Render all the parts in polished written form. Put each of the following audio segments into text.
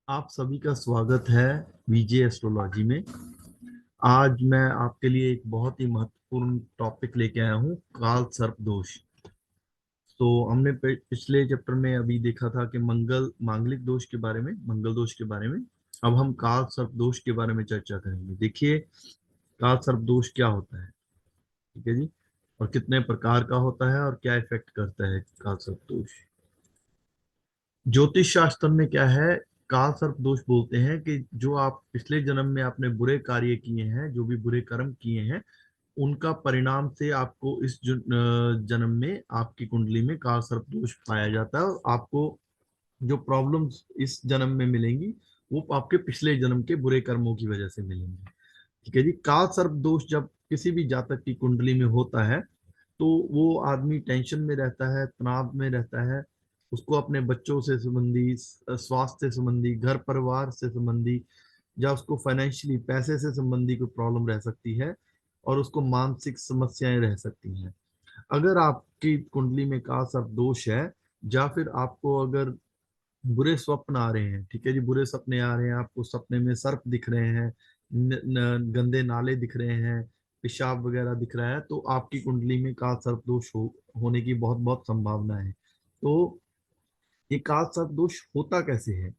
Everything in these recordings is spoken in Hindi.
आप सभी का स्वागत है विजय एस्ट्रोलॉजी में। आज मैं आपके लिए एक बहुत ही महत्वपूर्ण टॉपिक लेके आया हूँ, काल सर्प दोष। तो हमने पिछले चैप्टर में अभी देखा था कि मंगल मांगलिक दोष के बारे में, मंगल दोष के बारे में। अब हम काल सर्प दोष के बारे में चर्चा करेंगे। देखिए, काल सर्प दोष क्या होता है, ठीक है जी, और कितने प्रकार का होता है और क्या इफेक्ट करता है काल सर्प दोष। ज्योतिष शास्त्र में क्या है, काल सर्प दोष बोलते हैं कि जो आप पिछले जन्म में आपने बुरे कार्य किए हैं, जो भी बुरे कर्म किए हैं, उनका परिणाम से आपको इस जन्म में आपकी कुंडली में काल सर्प दोष पाया जाता है, और आपको जो प्रॉब्लम्स इस जन्म में मिलेंगी वो आपके पिछले जन्म के बुरे कर्मों की वजह से मिलेंगी। ठीक है जी। काल सर्प दोष जब किसी भी जातक की कुंडली में होता है तो वो आदमी टेंशन में रहता है, तनाव में रहता है। उसको अपने बच्चों से संबंधी, स्वास्थ्य से संबंधी, घर परिवार से संबंधी, या उसको फाइनेंशियली पैसे से संबंधी कोई प्रॉब्लम रह सकती है, और उसको मानसिक समस्याएं रह सकती हैं। अगर आपकी कुंडली में काल सर्प दोष है, या फिर आपको अगर बुरे स्वप्न आ रहे हैं, ठीक है जी, बुरे सपने आ रहे हैं, आपको सपने में सर्प दिख रहे हैं, गंदे नाले दिख रहे हैं, पेशाब वगैरह दिख रहा है, तो आपकी कुंडली में काल सर्प दोष होने की बहुत बहुत संभावना है। तो ये काल सर्प दोष होता कैसे है?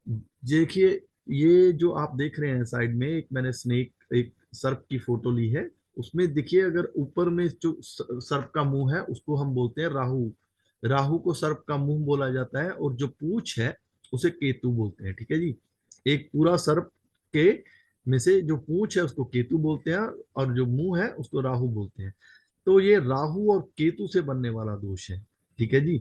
देखिए, ये जो आप देख रहे हैं साइड में, एक मैंने स्नेक, एक सर्प की फोटो ली है। उसमें देखिए, अगर ऊपर में जो सर्प का मुंह है उसको हम बोलते हैं राहु। राहु को सर्प का मुंह बोला जाता है, और जो पूंछ है उसे केतु बोलते हैं। ठीक है जी। एक पूरा सर्प के में से जो पूंछ है उसको केतु बोलते हैं, और जो मुंह है उसको राहु बोलते हैं। तो ये राहु और केतु से बनने वाला दोष है। ठीक है जी।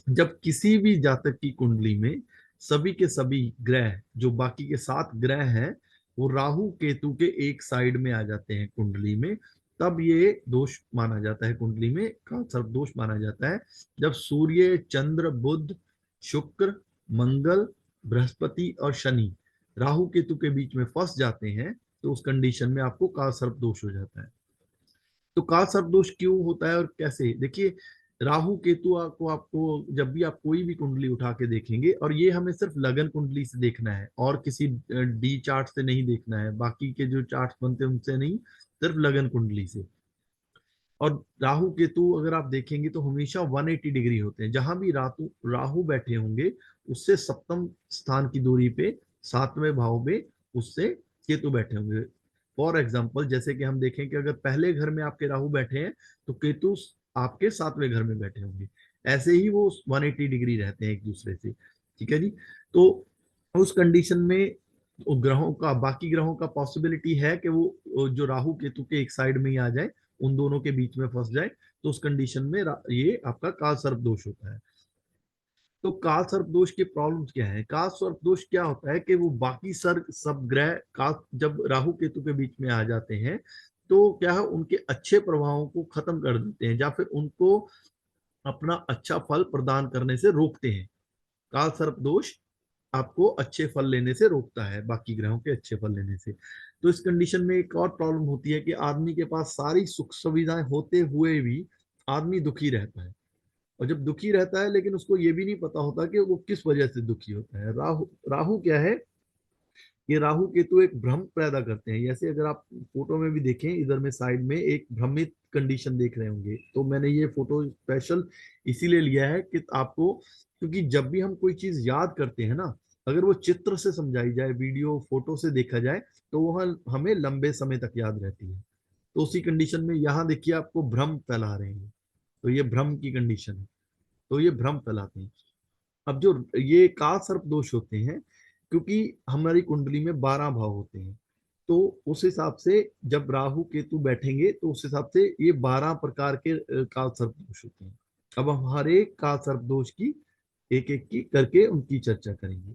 जब किसी भी जातक की कुंडली में सभी के सभी ग्रह, जो बाकी के 7 ग्रह हैं, वो राहु केतु के एक साइड में आ जाते हैं कुंडली में, तब ये दोष माना जाता है, कुंडली में का सर्प दोष माना जाता है। जब सूर्य, चंद्र, बुध, शुक्र, मंगल, बृहस्पति और शनि राहु केतु के बीच में फंस जाते हैं, तो उस कंडीशन में आपको काल सर्प दोष हो जाता है। तो काल सर्प दोष क्यों होता है और कैसे? देखिए, राहु केतु को आपको जब भी आप कोई भी कुंडली उठा के देखेंगे, और ये हमें सिर्फ लगन कुंडली से देखना है और किसी डी चार्ट से नहीं देखना है, बाकी के जो चार्ट बनते हैं उनसे नहीं, सिर्फ लगन कुंडली से। और राहु केतु अगर आप देखेंगे तो हमेशा 180 डिग्री होते हैं। जहां भी राहु राहु बैठे होंगे, उससे सप्तम स्थान की दूरी पे, 7वें भाव में उससे केतु बैठे होंगे। फॉर एग्जाम्पल, जैसे कि हम देखें कि अगर पहले घर में आपके राहु बैठे हैं, तो केतु आपके 7वें घर में बैठे होंगे। ऐसे ही वो 180 डिग्री रहते हैं एक दूसरे से। ठीक है जी। तो उस कंडीशन में ग्रहों का, बाकी ग्रहों का पॉसिबिलिटी है कि वो जो राहु केतु के एक साइड में ही आ जाए, उन दोनों के बीच में फंस जाए, तो उस कंडीशन में ये आपका काल सर्प दोष होता है। तो काल सर्प दोष के प्रॉब्लम्स क्या है? काल सर्प दोष क्या होता है कि वो बाकी सब ग्रह का जब राहु केतु के बीच में आ जाते हैं, तो क्या है, उनके अच्छे प्रभावों को खत्म कर देते हैं, या फिर उनको अपना अच्छा फल प्रदान करने से रोकते हैं। काल सर्प दोष आपको अच्छे फल लेने से रोकता है, बाकी ग्रहों के अच्छे फल लेने से। तो इस कंडीशन में एक और प्रॉब्लम होती है कि आदमी के पास सारी सुख सुविधाएं होते हुए भी आदमी दुखी रहता है। और जब दुखी रहता है, लेकिन उसको ये भी नहीं पता होता कि वो किस वजह से दुखी होता है। राहु राहु क्या है? ये राहु केतु एक भ्रम पैदा करते हैं। जैसे अगर आप फोटो में भी देखें, इधर में साइड में एक भ्रमित कंडीशन देख रहे होंगे, तो मैंने ये फोटो स्पेशल इसीलिए लिया है कि आपको, क्योंकि जब भी हम कोई चीज याद करते हैं ना, अगर वो चित्र से समझाई जाए, वीडियो फोटो से देखा जाए, तो वह हमें लंबे समय तक याद रहती है। तो उसी कंडीशन में यहाँ देखिए, आपको भ्रम फैला रहे हैं, तो ये भ्रम की कंडीशन है, तो ये भ्रम फैलाते हैं। अब जो ये काल सर्प दोष होते हैं, क्योंकि हमारी कुंडली में 12 भाव होते हैं, तो उस हिसाब से जब राहु केतु बैठेंगे, तो उस हिसाब से ये 12 प्रकार के काल सर्प दोष होते हैं। अब हम हर एक काल सर्प दोष की एक एक की करके उनकी चर्चा करेंगे।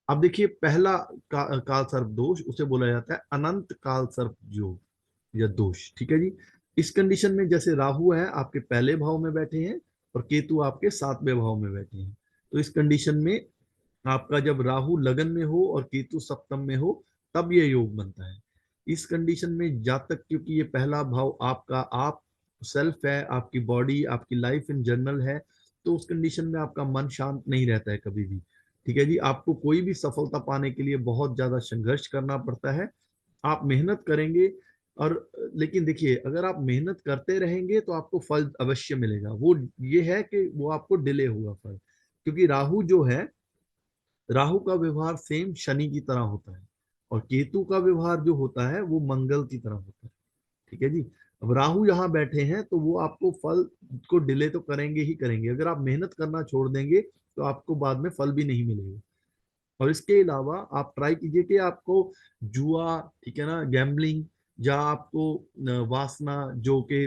अब देखिए, पहला काल सर्प दोष उसे बोला जाता है अनंत काल सर्प योग या दोष। ठीक है जी। इस कंडीशन में जैसे राहु है आपके पहले भाव में बैठे हैं, और केतु आपके 7वें भाव में बैठे हैं, तो इस कंडीशन में आपका जब राहु लगन में हो और केतु सप्तम में हो, तब ये योग बनता है। इस कंडीशन में जातक, क्योंकि ये पहला भाव आपका आप सेल्फ है, आपकी बॉडी, आपकी लाइफ इन जनरल है, तो उस कंडीशन में आपका मन शांत नहीं रहता है कभी भी। ठीक है जी। आपको कोई भी सफलता पाने के लिए बहुत ज्यादा संघर्ष करना पड़ता है। आप मेहनत करेंगे और लेकिन देखिए, अगर आप मेहनत करते रहेंगे तो आपको फल अवश्य मिलेगा। वो ये है कि वो आपको डिले होगा फल, क्योंकि राहु जो है, राहु का व्यवहार सेम शनि की तरह होता है, और केतु का व्यवहार जो होता है वो मंगल की तरह होता है। ठीक है जी। अब राहु यहाँ बैठे हैं तो वो आपको फल को डिले तो करेंगे ही करेंगे। अगर आप मेहनत करना छोड़ देंगे तो आपको बाद में फल भी नहीं मिलेगा। और इसके अलावा आप ट्राई कीजिए कि आपको जुआ, ठीक है ना, गैम्बलिंग, जहाँ आपको वासना जो कि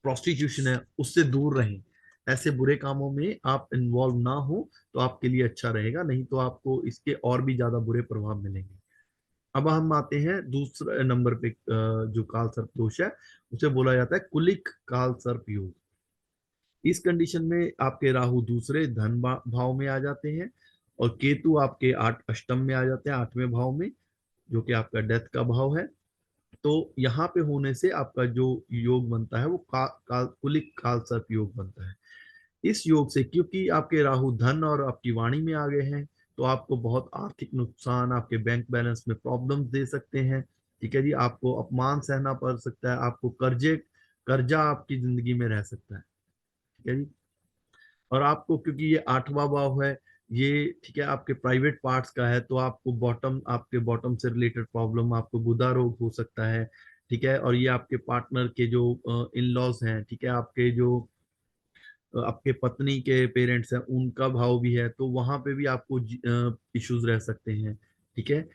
प्रोस्टिट्यूशन है उससे दूर रहें। ऐसे बुरे कामों में आप इन्वॉल्व ना हो तो आपके लिए अच्छा रहेगा, नहीं तो आपको इसके और भी ज्यादा बुरे प्रभाव मिलेंगे। अब हम आते हैं दूसरे नंबर पे, जो काल सर्प दोष है उसे बोला जाता है कुलिक काल सर्प योग। इस कंडीशन में आपके राहु दूसरे धन भाव में आ जाते हैं, और केतु आपके अष्टम में आ जाते हैं, 8वें भाव में, जो कि आपका डेथ का भाव है। तो यहाँ पे होने से आपका जो योग बनता है वो कुलिक काल सर्प योग बनता है। इस योग से क्योंकि आपके राहु धन और आपकी वाणी में आ गए हैं, तो आपको बहुत आर्थिक नुकसान, आपके बैंक बैलेंस में प्रॉब्लम्स दे सकते हैं। ठीक है जी। आपको अपमान सहना पड़ सकता है, आपको कर्जा आपकी जिंदगी में रह सकता है। ठीक है जी। और आपको क्योंकि ये 8वां भाव है, ये ठीक है आपके प्राइवेट पार्ट्स का है, तो आपको आपके बॉटम से रिलेटेड प्रॉब्लम, आपको गुदा रोग हो सकता है। ठीक है। और ये आपके पार्टनर के जो इन लॉज हैं, ठीक है, आपके जो आपके पत्नी के पेरेंट्स हैं, उनका भाव भी है, तो वहां पे भी आपको इश्यूज रह सकते हैं। ठीक है।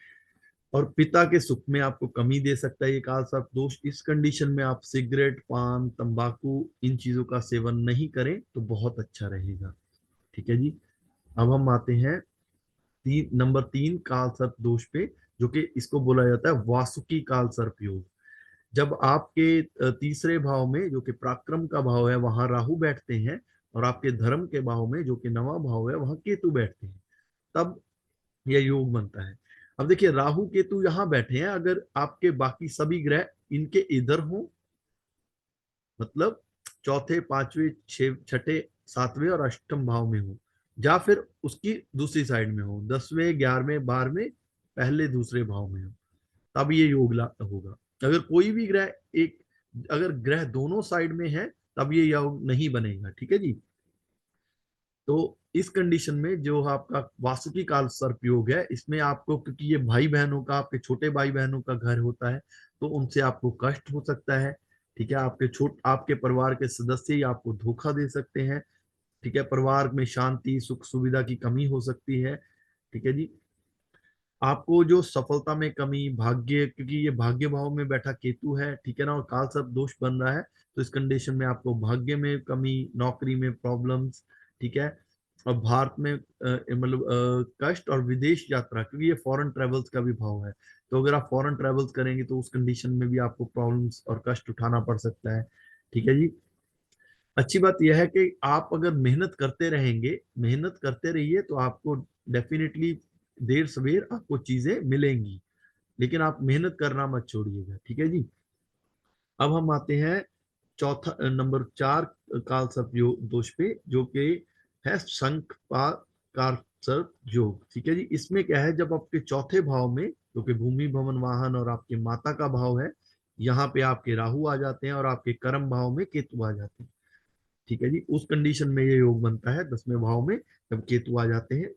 और पिता के सुख में आपको कमी दे सकता है ये काल सर्प दोष। इस कंडीशन में आप सिगरेट, पान, तंबाकू, इन चीजों का सेवन नहीं करें तो बहुत अच्छा रहेगा। ठीक है जी। अब हम आते हैं नंबर 3 काल सर्प दोष पे, जो कि इसको बोला जाता है वासुकी काल सर्प योग। जब आपके तीसरे भाव में, जो कि पराक्रम का भाव है, वहां राहु बैठते हैं, और आपके धर्म के भाव में, जो कि 9वां भाव है, वहां केतु बैठते हैं, तब यह योग बनता है। अब देखिए, राहु केतु यहाँ बैठे हैं, अगर आपके बाकी सभी ग्रह इनके इधर हो, मतलब चौथे, पांचवें, छठे, 7वें और अष्टम भाव में हो, या फिर उसकी दूसरी साइड में हो, 10वें, 11वें, 12वें, पहले दूसरे भाव में हो, तब ये योग होगा। अगर कोई भी ग्रह एक अगर ग्रह दोनों साइड में है, तब ये योग नहीं बनेगा। ठीक है जी। तो इस कंडीशन में जो आपका वासुकी काल सर्प योग है, इसमें आपको, क्योंकि ये भाई बहनों का, आपके छोटे भाई बहनों का घर होता है, तो उनसे आपको कष्ट हो सकता है। ठीक है। आपके परिवार के सदस्य ही आपको धोखा दे सकते हैं। ठीक है। परिवार में शांति, सुख सुविधा की कमी हो सकती है। ठीक है जी। आपको जो सफलता में कमी, भाग्य, क्योंकि ये भाग्य भाव में बैठा केतु है, ठीक है ना, और काल सर्प दोष बन रहा है, तो इस कंडीशन में आपको भाग्य में कमी, नौकरी में प्रॉब्लम्स, ठीक है, और भारत में मतलब कष्ट, और विदेश यात्रा, क्योंकि ये फॉरेन ट्रेवल्स का भी भाव है, तो अगर आप फॉरेन ट्रेवल्स करेंगे तो उस कंडीशन में भी आपको प्रॉब्लम्स और कष्ट उठाना पड़ सकता है। ठीक है जी। अच्छी बात यह है कि आप अगर मेहनत करते रहेंगे, मेहनत करते रहिए, तो आपको डेफिनेटली देर सवेर आपको चीजें मिलेंगी, लेकिन आप मेहनत करना मत छोड़िएगा। ठीक है जी। अब हम आते हैं चौथा, नंबर 4 काल सर्प दोष पे, जो कि है शंख काल सर्प योग। ठीक है जी। इसमें क्या है, जब आपके चौथे भाव में, जो कि भूमि, भवन, वाहन और आपके माता का भाव है, यहाँ पे आपके राहु आ जाते हैं, और आपके कर्म भाव में केतु आ जाते हैं। ठीक है जी। उस कंडीशन में ये योग बनता है 10वें भाव में, जब केतु आ जाते हैं।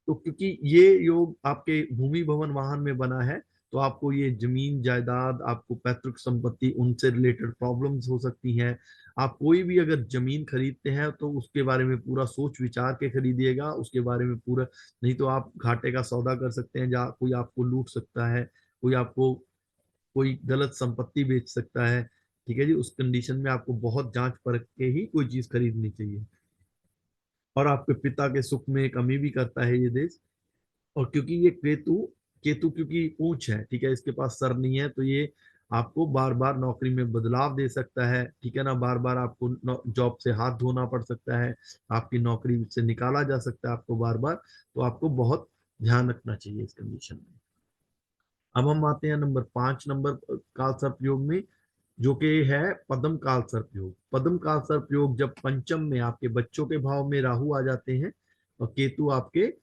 तो क्योंकि ये योग आपके भूमि, भवन, वाहन में बना है, तो आपको ये जमीन जायदाद, आपको पैतृक संपत्ति, उनसे रिलेटेड प्रॉब्लम्स हो सकती हैं। आप कोई भी अगर जमीन खरीदते हैं तो उसके बारे में पूरा सोच विचार के खरीदिएगा, उसके बारे में पूरा, नहीं तो आप घाटे का सौदा कर सकते हैं, जहाँ कोई आपको लूट सकता है, कोई गलत संपत्ति बेच सकता है। ठीक है जी। उस कंडीशन में आपको बहुत जांच परख के ही कोई चीज खरीदनी चाहिए। और आपके पिता के सुख में कमी भी करता है ये देश। और क्योंकि ये केतु केतु क्योंकि पूंछ है, ठीक है, इसके पास सर नहीं है, तो ये आपको बार बार नौकरी में बदलाव दे सकता है। ठीक है ना, बार बार आपको जॉब से हाथ धोना पड़ सकता है, आपकी नौकरी से निकाला जा सकता है आपको बार बार, तो आपको बहुत ध्यान रखना चाहिए इस कंडीशन में। अब हम आते हैं नंबर 5 नंबर काल सर्प योग में, जो कि है पद्म काल सर्प योग। पद्म काल सर्प योग जब पंचम में आपके बच्चों के भाव में राहु आ जाते हैं, और केतु आपके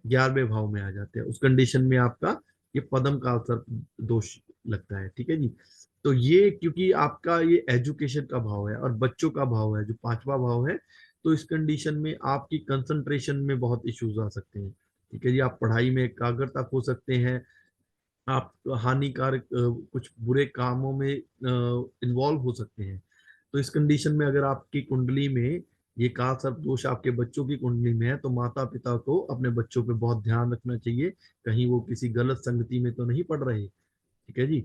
11वें भाव में आ जाते हैं, उस कंडीशन में आपका ये पदम काल सर्प दोष लगता है। ठीक है जी। तो ये क्योंकि आपका ये एजुकेशन का भाव है और बच्चों का भाव है जो 5वां भाव है, तो इस कंडीशन में आपकी कंसंट्रेशन में बहुत इश्यूज आ सकते हैं। ठीक है जी, आप पढ़ाई में एकाग्रता खो सकते हैं, आप हानिकारक कुछ बुरे कामों में इन्वॉल्व हो सकते हैं। तो इस कंडीशन में अगर आपकी कुंडली में ये काल सर्प दोष आपके बच्चों की कुंडली में है, तो माता पिता को अपने बच्चों पे बहुत ध्यान रखना चाहिए, कहीं वो किसी गलत संगति में तो नहीं पड़ रहे। ठीक है जी।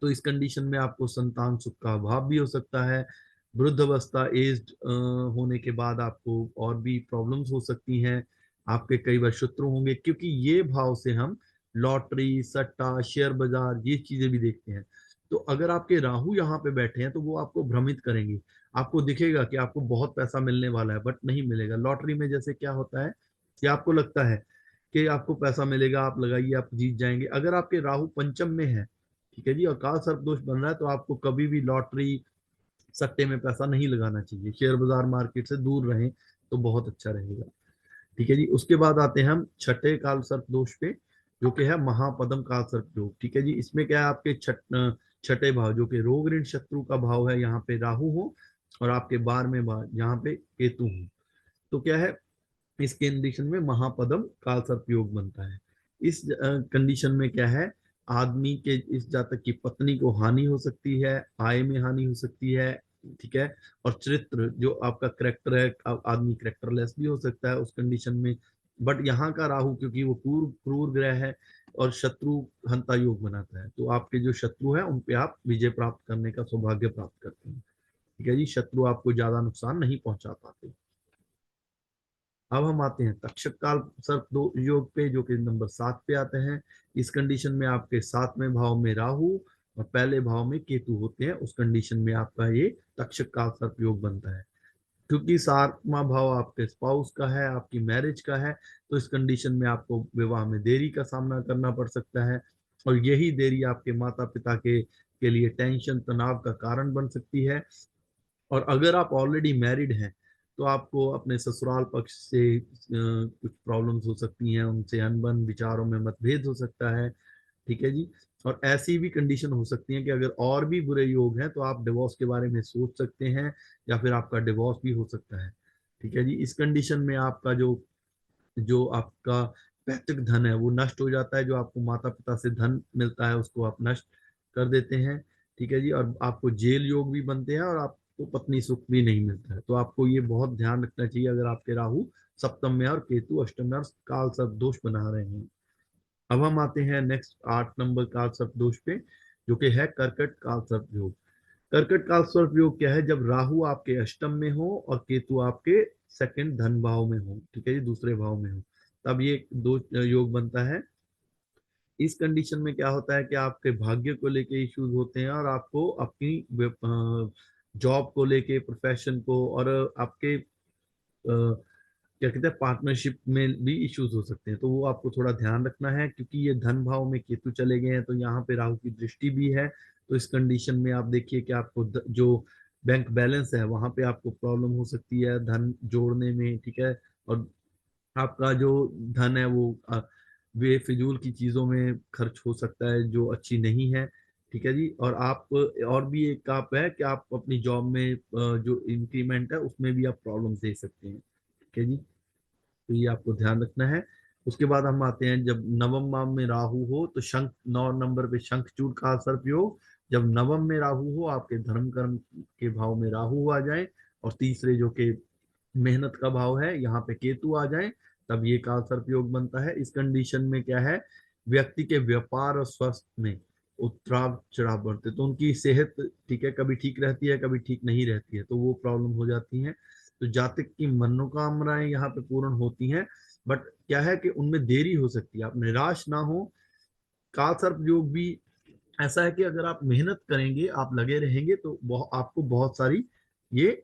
तो इस कंडीशन में आपको संतान सुख का अभाव भी हो सकता है। वृद्धावस्था एज्ड होने के बाद आपको और भी प्रॉब्लम्स हो सकती हैं। आपके कई बार शत्रु होंगे, क्योंकि ये भाव से हम लॉटरी, सट्टा, शेयर बाजार ये चीजें भी देखते हैं। तो अगर आपके राहु यहाँ पे बैठे हैं तो वो आपको भ्रमित करेंगे। आपको दिखेगा कि आपको बहुत पैसा मिलने वाला है, बट नहीं मिलेगा। लॉटरी में जैसे क्या होता है कि आपको लगता है कि आपको पैसा मिलेगा, आप लगाइए, आप जीत जाएंगे। अगर आपके राहु पंचम में है, ठीक है जी, और काल सर्प दोष बन रहा है, तो आपको कभी भी लॉटरी, सट्टे में पैसा नहीं लगाना चाहिए। शेयर बाजार मार्केट से दूर रहें तो बहुत अच्छा रहेगा। ठीक है जी। उसके बाद आते हैं हम छठे काल सर्प दोष पे, जो कि है महापदम काल सर्प योग। ठीक है जी। इसमें क्या है, आपके छठे भाव जो कि रोग ऋण शत्रु का भाव है, यहाँ पे राहु हो, और आपके 12वें भाव यहाँ पे केतु हो। तो क्या है, इस कंडीशन में महापदम काल सर्प योग बनता है। इस कंडीशन में क्या है, आदमी के, इस जातक की पत्नी को हानि हो सकती है, आय में हानि हो सकती है। ठीक है। और चरित्र जो आपका करेक्टर है, आदमी करेक्टरलेस भी हो सकता है उस कंडीशन में। बट यहाँ का राहु क्योंकि वो क्रूर क्रूर ग्रह है और शत्रु हंता योग बनाता है, तो आपके जो शत्रु है उन पे आप विजय प्राप्त करने का सौभाग्य प्राप्त करते हैं। ठीक है जी। शत्रु आपको ज्यादा नुकसान नहीं पहुंचा पाते। अब हम आते हैं तक्षक काल सर्प दो योग पे, जो कि नंबर 7 पे आते हैं। इस कंडीशन में आपके 7वें भाव में राहु और पहले भाव में केतु होते हैं, उस कंडीशन में आपका ये तक्षक काल सर्प योग बनता है। क्योंकि 7वां भाव आपके स्पाउस का है, आपकी मैरिज का है, तो इस कंडीशन में आपको विवाह में देरी का सामना करना पड़ सकता है। और यही देरी आपके माता पिता के लिए टेंशन, तनाव का कारण बन सकती है। और अगर आप ऑलरेडी मैरिड हैं, तो आपको अपने ससुराल पक्ष से कुछ प्रॉब्लम्स हो सकती हैं, उनसे अनबन, विचारों में मतभेद हो सकता है। ठीक है जी। और ऐसी भी कंडीशन हो सकती है कि अगर और भी बुरे योग हैं तो आप डिवोर्स के बारे में सोच सकते हैं, या फिर आपका डिवोर्स भी हो सकता है। ठीक है जी। इस कंडीशन में आपका जो जो आपका पैतृक धन है वो नष्ट हो जाता है, जो आपको माता पिता से धन मिलता है उसको आप नष्ट कर देते हैं। ठीक है जी। और आपको जेल योग भी बनते हैं, और आपको पत्नी सुख भी नहीं मिलता है। तो आपको ये बहुत ध्यान रखना चाहिए अगर आपके राहु सप्तम में और केतु अष्टम में और काल सर्प दोष बना रहे हैं। अब हम आते हैं नेक्स्ट 8 नंबर काल सर्प दोष पे, जो कि है कर्कट काल सर्प योग। कर्कट काल सर्प योग क्या है, जब राहु आपके अष्टम में हो और केतु आपके सेकंड धन भाव में हो, ठीक है जी, दूसरे भाव में हो, तब ये दो योग बनता है। इस कंडीशन में क्या होता है कि आपके भाग्य को लेके इश्यूज होते हैं, और आपको अपनी जॉब को लेके, प्रोफेशन को, और आपके क्या कहते हैं पार्टनरशिप में भी इश्यूज हो सकते हैं। तो वो आपको थोड़ा ध्यान रखना है, क्योंकि ये धन भाव में केतु चले गए हैं, तो यहाँ पे राहु की दृष्टि भी है। तो इस कंडीशन में आप देखिए कि आपको जो बैंक बैलेंस है वहां पे आपको प्रॉब्लम हो सकती है धन जोड़ने में। ठीक है। और आपका जो धन है वो बेफिजूल की चीजों में खर्च हो सकता है, जो अच्छी नहीं है। ठीक है जी। और आप, और भी एक आप है कि आप अपनी जॉब में जो इंक्रीमेंट है उसमें भी आप प्रॉब्लम दे सकते हैं। ठीक है जी। तो ये आपको ध्यान रखना है। उसके बाद हम आते हैं, जब नवम भाव में राहु हो तो शंख, 9 नंबर पे शंखचूड़ का सर्प योग। जब नवम में राहु हो, आपके धर्म कर्म के भाव में राहु आ जाए, और तीसरे जो कि मेहनत का भाव है यहाँ पे केतु आ जाए, तब ये काल सर्प योग बनता है। इस कंडीशन में क्या है, व्यक्ति के व्यापार और स्वास्थ्य में उतार चढ़ाव बढ़ते, तो उनकी सेहत, ठीक है, कभी ठीक रहती है कभी ठीक नहीं रहती है, तो वो प्रॉब्लम हो जाती है। तो जातक की मनोकामनाएं यहाँ पे पूर्ण होती हैं, बट क्या है कि उनमें देरी हो सकती है, आप निराश ना हो। काल सर्प योग भी ऐसा है कि अगर आप मेहनत करेंगे, आप लगे रहेंगे, तो आपको बहुत सारी ये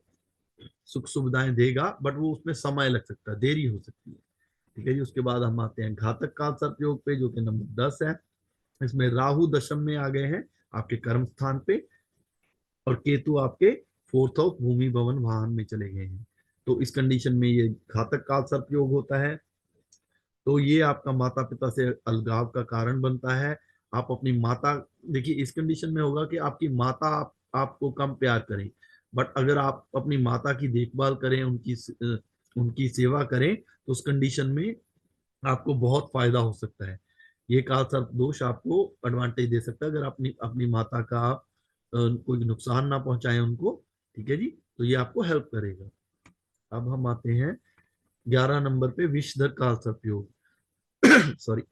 सुख सुविधाएं देगा, बट वो उसमें समय लग सकता है, देरी हो सकती है। ठीक है जी। उसके बाद हम आते हैं घातक काल सर्प योग पे, जो कि नंबर 10 है। इसमें राहु दशम में आ गए हैं आपके कर्म स्थान पे, और केतु आपके फोर्थ हाउस भूमि भवन वाहन में चले गए हैं। तो इस कंडीशन में ये घातक काल सर्प योग होता है। तो ये आपका माता पिता से अलगाव का कारण बनता है। आप अपनी माता, देखिए इस कंडीशन में होगा कि आपकी माता आपको कम प्यार करें, बट अगर आप अपनी माता की देखभाल करें, उनकी सेवा करें, तो उस कंडीशन में आपको बहुत फायदा हो सकता है। ये काल सर्प दोष आपको एडवांटेज दे सकता है, अगर अपनी अपनी माता का आप कोई नुकसान ना पहुंचाएं उनको। ठीक है जी, तो ये आपको हेल्प करेगा। अब हम आते हैं 11 नंबर पे, विषधर काल सर्प योग। सॉरी,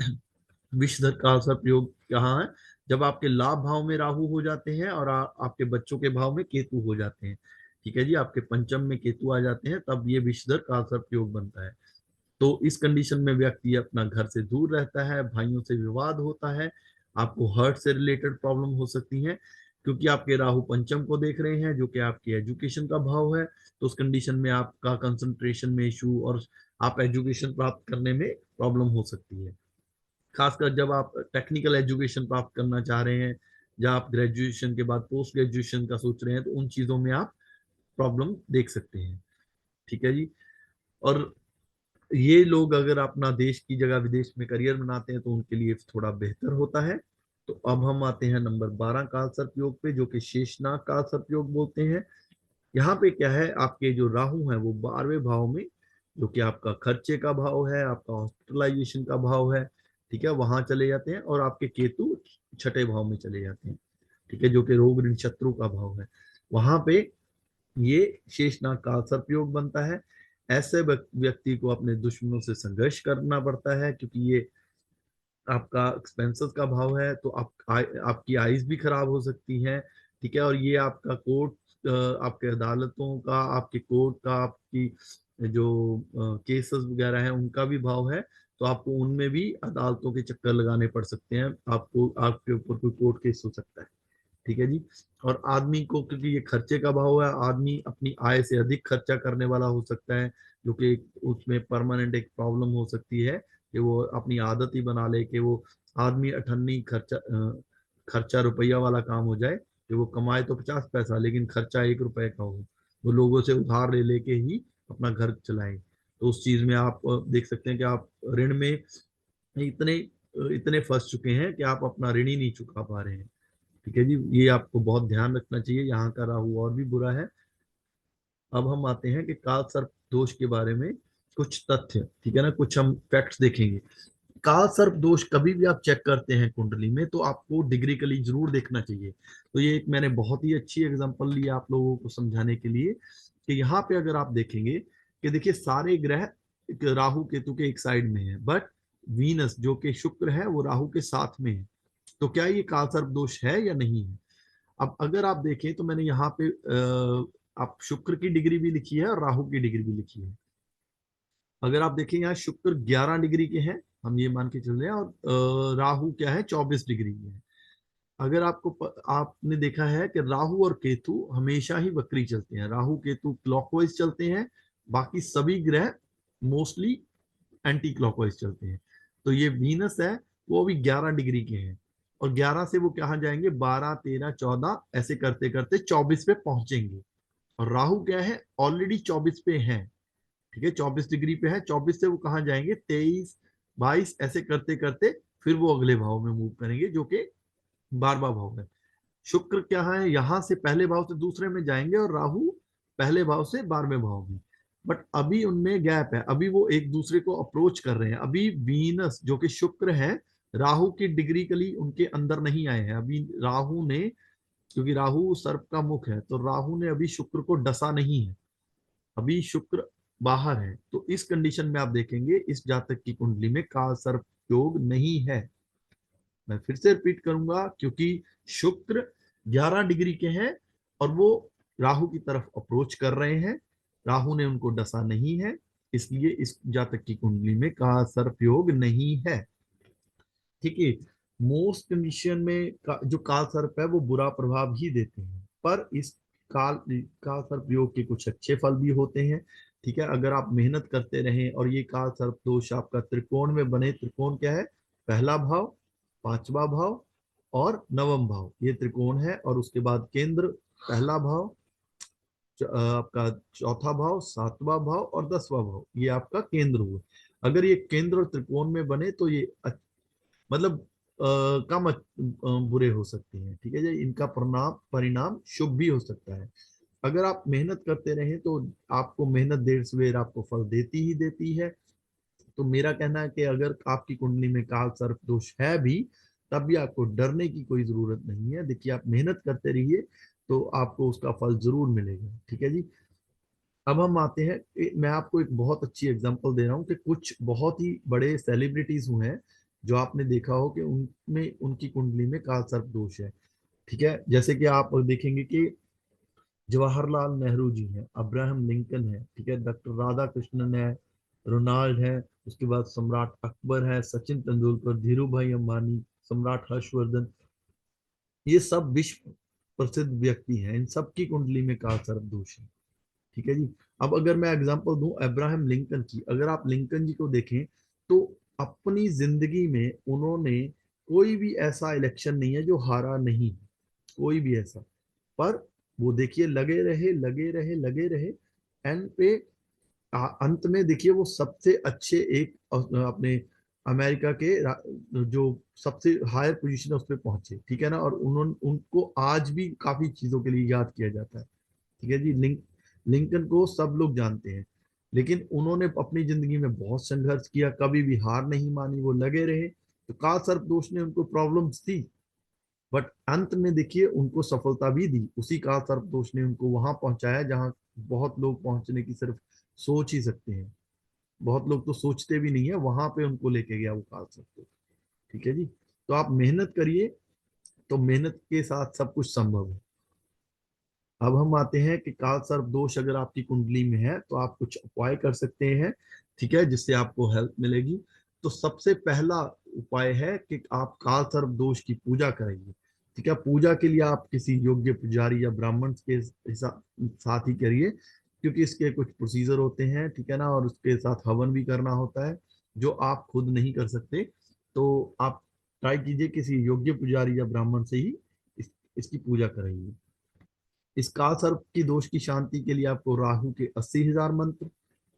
विषधर काल सर्प योग कहाँ है? जब आपके लाभ भाव में राहु हो जाते हैं और आपके बच्चों के भाव में केतु हो जाते हैं। ठीक है जी, आपके पंचम में केतु आ जाते हैं, तब ये विषधर काल सर्प योग बनता है। तो इस कंडीशन में व्यक्ति अपना घर से दूर रहता है, भाइयों से विवाद होता है, आपको हर्ट से रिलेटेड प्रॉब्लम हो सकती है, क्योंकि आपके राहु पंचम को देख रहे हैं जो कि आपकी एजुकेशन का भाव है। तो उस कंडीशन में आपका कंसंट्रेशन में इशू और आप एजुकेशन प्राप्त करने में प्रॉब्लम हो सकती है। खासकर जब आप टेक्निकल एजुकेशन प्राप्त करना चाह रहे हैं, जब आप ग्रेजुएशन के बाद पोस्ट ग्रेजुएशन का सोच रहे हैं, तो उन चीजों में आप प्रॉब्लम देख सकते हैं। ठीक है जी। और ये लोग अगर अपना देश की जगह विदेश में करियर बनाते हैं तो उनके लिए थोड़ा बेहतर होता है। तो अब हम आते हैं नंबर 12 काल सर्प योग पे, जो कि शेषनाग काल सर्प योग बोलते हैं। यहाँ पे क्या है, आपके जो राहु है वो 12वें भाव में, जो कि आपका खर्चे का भाव है, आपका हॉस्पिटलाइजेशन का भाव है। ठीक है, वहां चले जाते हैं, और आपके केतु छठे भाव में चले जाते हैं। ठीक है, जो कि रोग ऋण शत्रु का भाव है। वहां पे ये शेषनाग काल सर्प योग बनता है। ऐसे व्यक्ति को अपने दुश्मनों से संघर्ष करना पड़ता है, क्योंकि ये आपका एक्सपेंसेस का भाव है, तो आपकी आईज भी खराब हो सकती हैं। ठीक है, और ये आपका कोर्ट, आपके अदालतों का, आपके कोर्ट का, आपकी जो केसेस वगैरह हैं उनका भी भाव है। तो आपको उनमें भी अदालतों के चक्कर लगाने पड़ सकते हैं, आपको आपके ऊपर कोई कोर्ट केस हो सकता है। ठीक है जी। और आदमी को, क्योंकि ये खर्चे का भाव है, आदमी अपनी आय से अधिक खर्चा करने वाला हो सकता है, जो कि उसमें परमानेंट एक प्रॉब्लम हो सकती है कि वो अपनी आदत ही बना ले कि वो आदमी अठन्नी खर्चा रुपया वाला काम हो जाए, कि वो कमाए तो 50 पैसा लेकिन खर्चा 1 रुपए का हो, वो लोगों से उधार ले लेके ही अपना घर चलाए। तो उस चीज में आप देख सकते हैं कि आप ऋण में इतने इतने फंस चुके हैं कि आप अपना ऋण ही नहीं चुका पा रहे हैं। ठीक है जी, ये आपको बहुत ध्यान रखना चाहिए, यहाँ का राहु और भी बुरा है। अब हम आते हैं कि काल सर्प दोष के बारे में कुछ तथ्य, ठीक है ना, कुछ हम फैक्ट्स देखेंगे। काल सर्प दोष कभी भी आप चेक करते हैं कुंडली में, तो आपको डिग्रिकली जरूर देखना चाहिए। तो ये एक मैंने बहुत ही अच्छी एग्जांपल ली आप लोगों को समझाने के लिए, कि यहाँ पे अगर आप देखेंगे कि देखिए सारे ग्रह राहु केतु के एक साइड में है, बट वीनस जो कि शुक्र है वो राहु के साथ में है। तो क्या ये काल सर्प दोष है या नहीं है? अब अगर आप देखें तो मैंने यहाँ पे आप शुक्र की डिग्री भी लिखी है और राहु की डिग्री भी लिखी है। अगर आप देखें यहाँ शुक्र 11 डिग्री के हैं, हम ये मान के चल रहे हैं, और राहु क्या है, 24 डिग्री के है। अगर आपने देखा है कि राहु और केतु हमेशा ही वक्री चलते हैं, राहु केतु क्लॉकवाइज चलते हैं, बाकी सभी ग्रह मोस्टली एंटी क्लॉकवाइज चलते हैं। तो ये वीनस है, वो अभी 11 डिग्री के हैं, और 11 से वो कहाँ जाएंगे, 12 13 14 ऐसे करते करते 24 पे पहुंचेंगे। और राहु क्या है, ऑलरेडी 24 पे है। ठीक है, 24 डिग्री पे है, 24 से वो कहाँ जाएंगे, 23 22 ऐसे करते करते फिर वो अगले भाव में मूव करेंगे, जो कि 12वां भाव है। शुक्र क्या है, यहां से पहले भाव से दूसरे में जाएंगे, और राहु पहले भाव से 12वें भाव में। बट अभी उनमें गैप है, अभी वो एक दूसरे को अप्रोच कर रहे हैं। अभी वीनस जो कि शुक्र है, राहु की डिग्रिकली उनके अंदर नहीं आए हैं अभी। राहु ने, क्योंकि राहु सर्प का मुख है, तो राहु ने अभी शुक्र को डसा नहीं है, अभी शुक्र बाहर है। तो इस कंडीशन में आप देखेंगे इस जातक की कुंडली में काल सर्प योग नहीं है। मैं फिर से रिपीट करूंगा, क्योंकि शुक्र 11 डिग्री के हैं और वो राहु की तरफ अप्रोच कर रहे हैं, राहु ने उनको डसा नहीं है, इसलिए इस जातक की कुंडली में काल सर्प योग नहीं है। ठीक है, मोस्ट कंडीशन में जो काल सर्प है वो बुरा प्रभाव ही देते हैं, पर इस काल सर्प योग के कुछ अच्छे फल भी होते हैं। ठीक है, अगर आप मेहनत करते रहें और ये काल सर्प दोष आपका त्रिकोण में बने, त्रिकोण क्या है, पहला भाव, पांचवा भाव और नवम भाव, ये त्रिकोण है, और उसके बाद केंद्र, पहला भाव, आपका चौथा भाव, सातवां भाव और 10वां भाव, ये आपका केंद्र हुआ। अगर ये केंद्र और त्रिकोण में बने तो ये मतलब कम बुरे हो सकते हैं, ठीक है जी। इनका परिणाम परिणाम शुभ भी हो सकता है। अगर आप मेहनत करते रहें तो आपको मेहनत देर सवेर आपको फल देती ही देती है। तो मेरा कहना है कि अगर आपकी कुंडली में काल सर्प दोष है भी, तब भी आपको डरने की कोई जरूरत नहीं है। देखिए, आप मेहनत करते रहिए तो आपको उसका फल जरूर मिलेगा, ठीक है जी। अब हम आते हैं, मैं आपको एक बहुत अच्छी एग्जांपल दे रहा हूँ कि कुछ बहुत ही बड़े सेलिब्रिटीज हुए हैं जो आपने देखा हो कि उनमें उनकी कुंडली में काल सर्प दोष है, ठीक है। जैसे कि आप देखेंगे कि जवाहरलाल नेहरू जी हैं, अब्राहम लिंकन है, ठीक है, डॉक्टर राधा कृष्णन है, रोनाल्ड है, उसके बाद सम्राट अकबर है, सचिन तेंदुलकर, धीरू भाई अंबानी, सम्राट हर्षवर्धन, ये सब विश्व प्रसिद्ध व्यक्ति हैं। इन सब की कुंडली में काल सर्प दोष है, ठीक है जी। अब अगर मैं एग्जांपल दूं अब्राहम लिंकन की, अगर आप लिंकन जी को देखें तो अपनी जिंदगी में उन्होंने कोई भी ऐसा इलेक्शन नहीं है जो हारा नहीं, कोई भी ऐसा। पर वो देखिए लगे रहे लगे रहे लगे रहे, एंड पे अंत में देखिए वो सबसे अच्छे एक अपने अमेरिका के जो सबसे हायर पोजीशन है उस पर पहुंचे, ठीक है ना। और उन्होंने उनको आज भी काफी चीजों के लिए याद किया जाता है, ठीक है जी। लिंकन को सब लोग जानते हैं, लेकिन उन्होंने अपनी जिंदगी में बहुत संघर्ष किया, कभी भी हार नहीं मानी, वो लगे रहे। तो काल सर्प दोष ने उनको प्रॉब्लम्स दी, बट अंत में देखिए उनको सफलता भी दी। उसी काल सर्प दोष ने उनको वहां पहुंचाया जहां बहुत लोग पहुंचने की सिर्फ सोच ही सकते हैं, बहुत लोग तो सोचते भी नहीं है, वहां पे उनको लेके गया वो काल सर्प दोष, ठीक है जी। तो आप मेहनत करिए, तो मेहनत के साथ सब कुछ संभव है। अब हम आते हैं कि काल सर्प दोष अगर आपकी कुंडली में है तो आप कुछ उपाय कर सकते हैं, ठीक है, जिससे आपको हेल्प मिलेगी। तो सबसे पहला उपाय है कि आप काल सर्प दोष की पूजा करेंगे, ठीक है। पूजा के लिए आप किसी योग्य पुजारी या ब्राह्मण के साथ ही करिए, क्योंकि इसके कुछ प्रोसीजर होते हैं, ठीक है ना, और उसके साथ हवन भी करना होता है जो आप खुद नहीं कर सकते। तो आप ट्राई कीजिए किसी योग्य पुजारी या ब्राह्मण से ही इसकी पूजा करेंगे। इस काल सर्प की दोष की शांति के लिए आपको राहु के 80,000 मंत्र,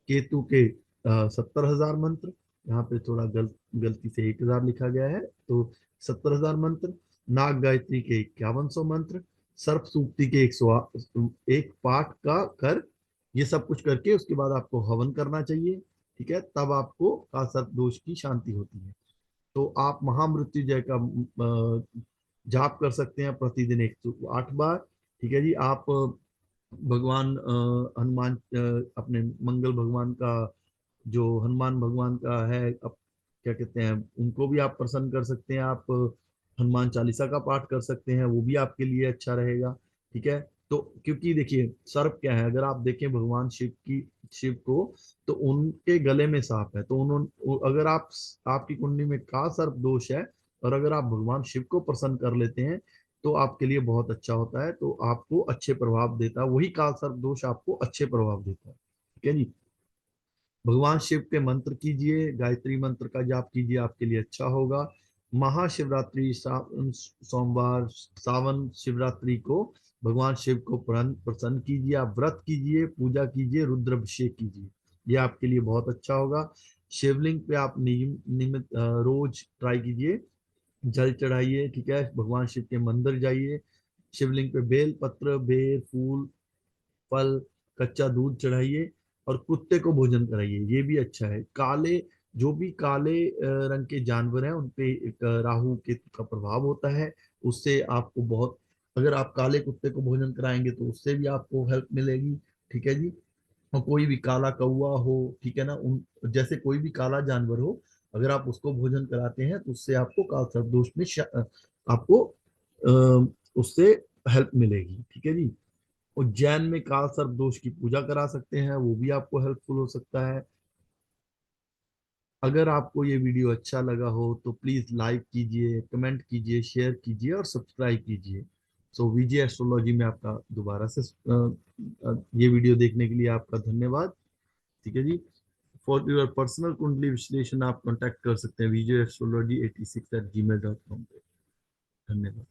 केतु के 70,000 मंत्र, यहाँ पे थोड़ा गलती से 1,000 लिखा गया है, तो 70,000 मंत्र, नाग गायत्री के 5100 मंत्र, सर्प सूक्ति के 101 पाठ का कर, ये सब कुछ करके उसके बाद आपको हवन करना चाहिए, ठीक है। तब आपको काल सर्प दोष की शांति होती है। तो आप महामृत्युंजय का जाप कर सकते हैं प्रतिदिन 108 बार, ठीक है जी। आप भगवान हनुमान अपने मंगल भगवान का, जो हनुमान भगवान का है, अब क्या कहते हैं, उनको भी आप प्रसन्न कर सकते हैं। आप हनुमान चालीसा का पाठ कर सकते हैं, वो भी आपके लिए अच्छा रहेगा, ठीक है। तो क्योंकि देखिए सर्प क्या है, अगर आप देखें भगवान शिव को, तो उनके गले में सांप है। तो उन्होंने, अगर आप आपकी कुंडली में का सर्प दोष है और अगर आप भगवान शिव को प्रसन्न कर लेते हैं तो आपके लिए बहुत अच्छा होता है, तो आपको अच्छे प्रभाव देता है, वही काल सर्प दोष आपको अच्छे प्रभाव देता है, ठीक है जी। भगवान शिव के मंत्र कीजिए, गायत्री मंत्र का जाप कीजिए, आपके लिए अच्छा होगा। महाशिवरात्रि सोमवार सावन शिवरात्रि को भगवान शिव को प्रसन्न कीजिए, आप व्रत कीजिए, पूजा कीजिए, रुद्राभिषेक कीजिए, ये आपके लिए बहुत अच्छा होगा। शिवलिंग पे आप नियमित रोज ट्राई कीजिए, जल चढ़ाइए, ठीक है। भगवान शिव के मंदिर जाइए, शिवलिंग पे बेल पत्र, बेर, फूल, फल, कच्चा दूध चढ़ाइए और कुत्ते को भोजन कराइए, ये भी अच्छा है। काले, जो भी काले रंग के जानवर हैं उन पे एक राहु केतु का प्रभाव होता है, उससे आपको बहुत, अगर आप काले कुत्ते को भोजन कराएंगे तो उससे भी आपको हेल्प मिलेगी, ठीक है जी। और कोई भी काला कौवा हो, ठीक है ना, उन जैसे कोई भी काला जानवर हो, अगर आप उसको भोजन कराते हैं तो उससे आपको काल सर्प दोष में आपको उससे हेल्प मिलेगी, ठीक है जी। उज्जैन में काल सर्प दोष की पूजा करा सकते हैं, वो भी आपको हेल्पफुल हो सकता है। अगर आपको ये वीडियो अच्छा लगा हो तो प्लीज लाइक कीजिए, कमेंट कीजिए, शेयर कीजिए और सब्सक्राइब कीजिए। सो विजय एस्ट्रोलॉजी में आपका दोबारा से ये वीडियो देखने के लिए आपका धन्यवाद, ठीक है जी। फॉर योर पर्सनल कुंडली विश्लेषण आप कॉन्टैक्ट कर सकते हैं विजय एस्ट्रोलॉजी 86@gmail.com पे। धन्यवाद।